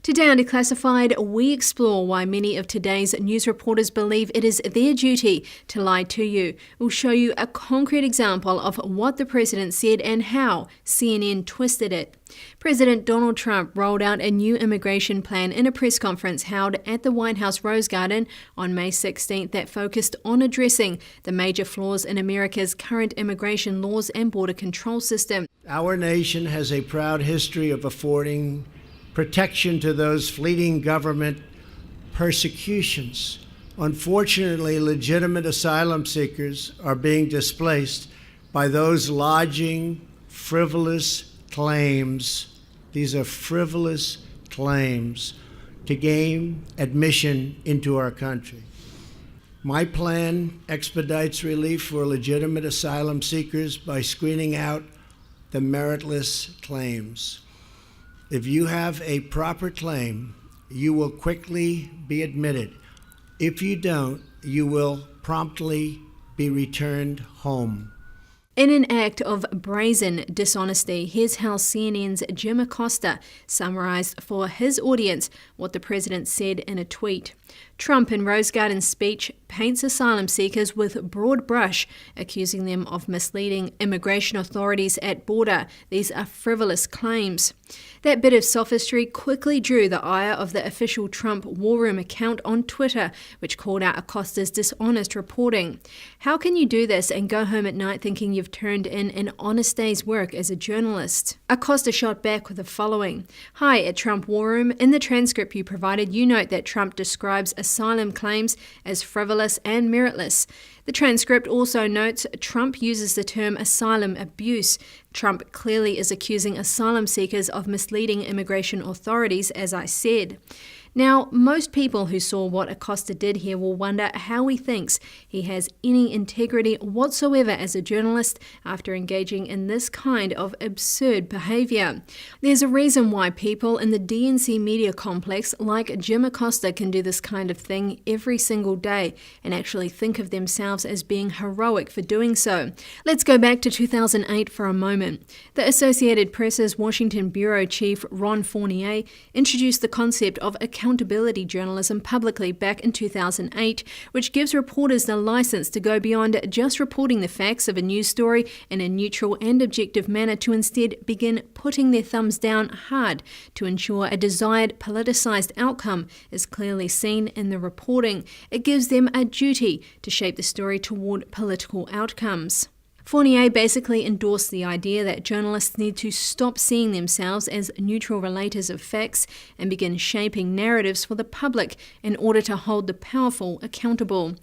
Today on Declassified, we explore why many of today's news reporters believe it is their duty to lie to you. We'll show you a concrete example of what the president said and how CNN twisted it. President Donald Trump rolled out a new immigration plan in a press conference held at the White House Rose Garden on May 16th that focused on addressing the major flaws in America's current immigration laws and border control system. Our nation has a proud history of affording protection to those fleeing government persecutions. Unfortunately, legitimate asylum seekers are being displaced by those lodging frivolous claims. These are frivolous claims to gain admission into our country. My plan expedites relief for legitimate asylum seekers by screening out the meritless claims. If you have a proper claim, you will quickly be admitted. If you don't, you will promptly be returned home. In an act of brazen dishonesty, here's how CNN's Jim Acosta summarized for his audience what the president said in a tweet. Trump, in Rose Garden's speech, paints asylum seekers with broad brush, accusing them of misleading immigration authorities at border. These are frivolous claims. That bit of sophistry quickly drew the ire of the official Trump War Room account on Twitter, which called out Acosta's dishonest reporting. How can you do this and go home at night thinking you've turned in an honest day's work as a journalist? Acosta shot back with the following. Hi, at Trump War Room. In the transcript you provided, you note that Trump describes asylum claims as frivolous and meritless. The transcript also notes Trump uses the term asylum abuse. Trump clearly is accusing asylum seekers of misleading immigration authorities, as I said. Now, most people who saw what Acosta did here will wonder how he thinks he has any integrity whatsoever as a journalist after engaging in this kind of absurd behavior. There's a reason why people in the DNC media complex like Jim Acosta can do this kind of thing every single day and actually think of themselves as being heroic for doing so. Let's go back to 2008 for a moment. The Associated Press's Washington bureau chief Ron Fournier introduced the concept of accountability journalism publicly back in 2008, which gives reporters the license to go beyond just reporting the facts of a news story in a neutral and objective manner to instead begin putting their thumbs down hard to ensure a desired politicized outcome is clearly seen in the reporting. It gives them a duty to shape the story toward political outcomes. Fournier basically endorsed the idea that journalists need to stop seeing themselves as neutral relators of facts and begin shaping narratives for the public in order to hold the powerful accountable.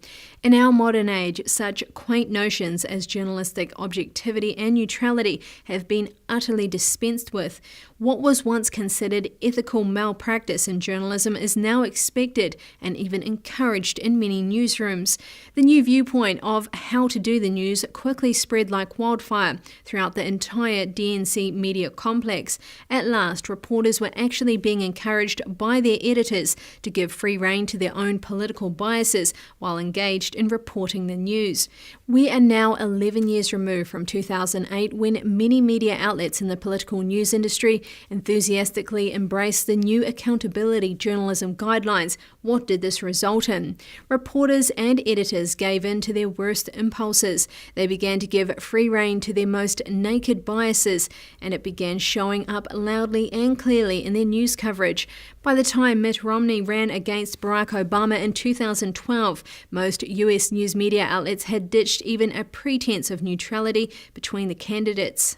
In our modern age, such quaint notions as journalistic objectivity and neutrality have been utterly dispensed with. What was once considered ethical malpractice in journalism is now expected and even encouraged in many newsrooms. The new viewpoint of how to do the news quickly spread like wildfire throughout the entire DNC media complex. At last, reporters were actually being encouraged by their editors to give free rein to their own political biases while engaged in reporting the news. We are now 11 years removed from 2008 when many media outlets in the political news industry enthusiastically embraced the new accountability journalism guidelines. What did this result in? Reporters and editors gave in to their worst impulses. They began to give free rein to their most naked biases, and it began showing up loudly and clearly in their news coverage. By the time Mitt Romney ran against Barack Obama in 2012, most US news media outlets had ditched even a pretense of neutrality between the candidates.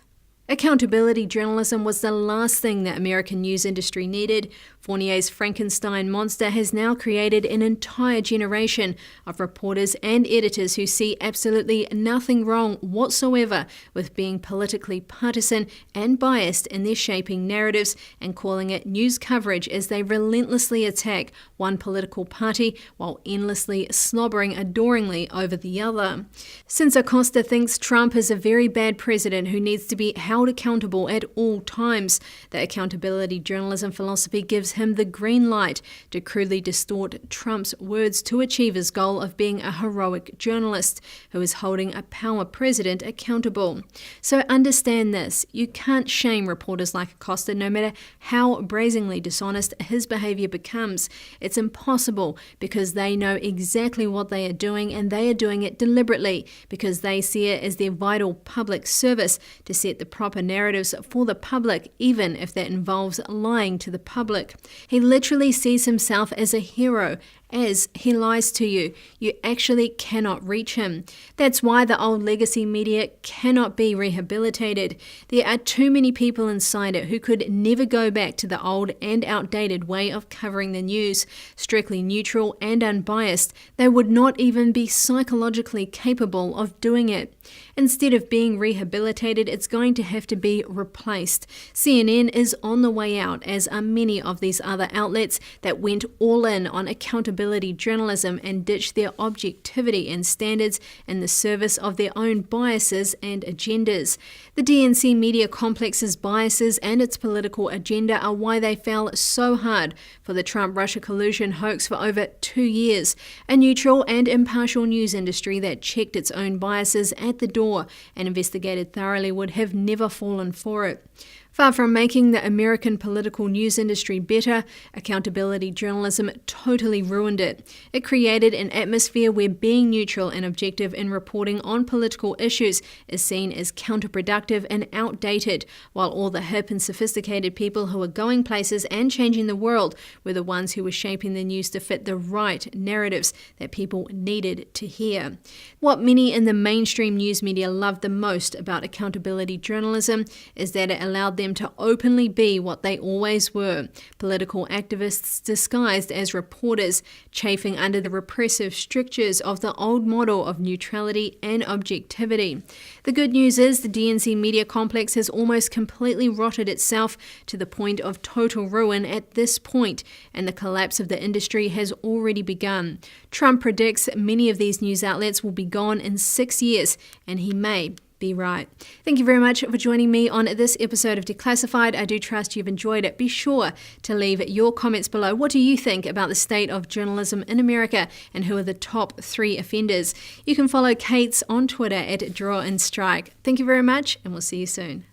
Accountability journalism was the last thing the American news industry needed. Fournier's Frankenstein monster has now created an entire generation of reporters and editors who see absolutely nothing wrong whatsoever with being politically partisan and biased in their shaping narratives and calling it news coverage as they relentlessly attack one political party while endlessly slobbering adoringly over the other. Since Acosta thinks Trump is a very bad president who needs to be held held accountable at all times. The accountability journalism philosophy gives him the green light to crudely distort Trump's words to achieve his goal of being a heroic journalist who is holding a power president accountable. So understand this: you can't shame reporters like Acosta, no matter how brazenly dishonest his behavior becomes. It's impossible, because they know exactly what they are doing, and they are doing it deliberately because they see it as their vital public service to set the proper narratives for the public, even if that involves lying to the public. He literally sees himself as a hero. As he lies to you, you actually cannot reach him. That's why the old legacy media cannot be rehabilitated. There are too many people inside it who could never go back to the old and outdated way of covering the news. Strictly neutral and unbiased, they would not even be psychologically capable of doing it. Instead of being rehabilitated, it's going to have to be replaced. CNN is on the way out, as are many of these other outlets that went all in on accountability journalism and ditched their objectivity and standards in the service of their own biases and agendas. The DNC media complex's biases and its political agenda are why they fell so hard for the Trump-Russia collusion hoax for over 2 years. A neutral and impartial news industry that checked its own biases at the door and investigated thoroughly would have never fallen for it. Far from making the American political news industry better, accountability journalism totally ruined it. It created an atmosphere where being neutral and objective in reporting on political issues is seen as counterproductive and outdated, while all the hip and sophisticated people who were going places and changing the world were the ones who were shaping the news to fit the right narratives that people needed to hear. What many in the mainstream news media loved the most about accountability journalism is that it allowed them to openly be what they always were: political activists disguised as reporters, chafing under the repressive strictures of the old model of neutrality and objectivity. The good news is the DNC media complex has almost completely rotted itself to the point of total ruin at this point, and the collapse of the industry has already begun. Trump predicts many of these news outlets will be gone in 6 years, and he may be right. Thank you very much for joining me on this episode of Declassified. I do trust you've enjoyed it. Be sure to leave your comments below. What do you think about the state of journalism in America, and who are the top 3 offenders? You can follow Kate's on Twitter at Draw and Strike. Thank you very much, and we'll see you soon.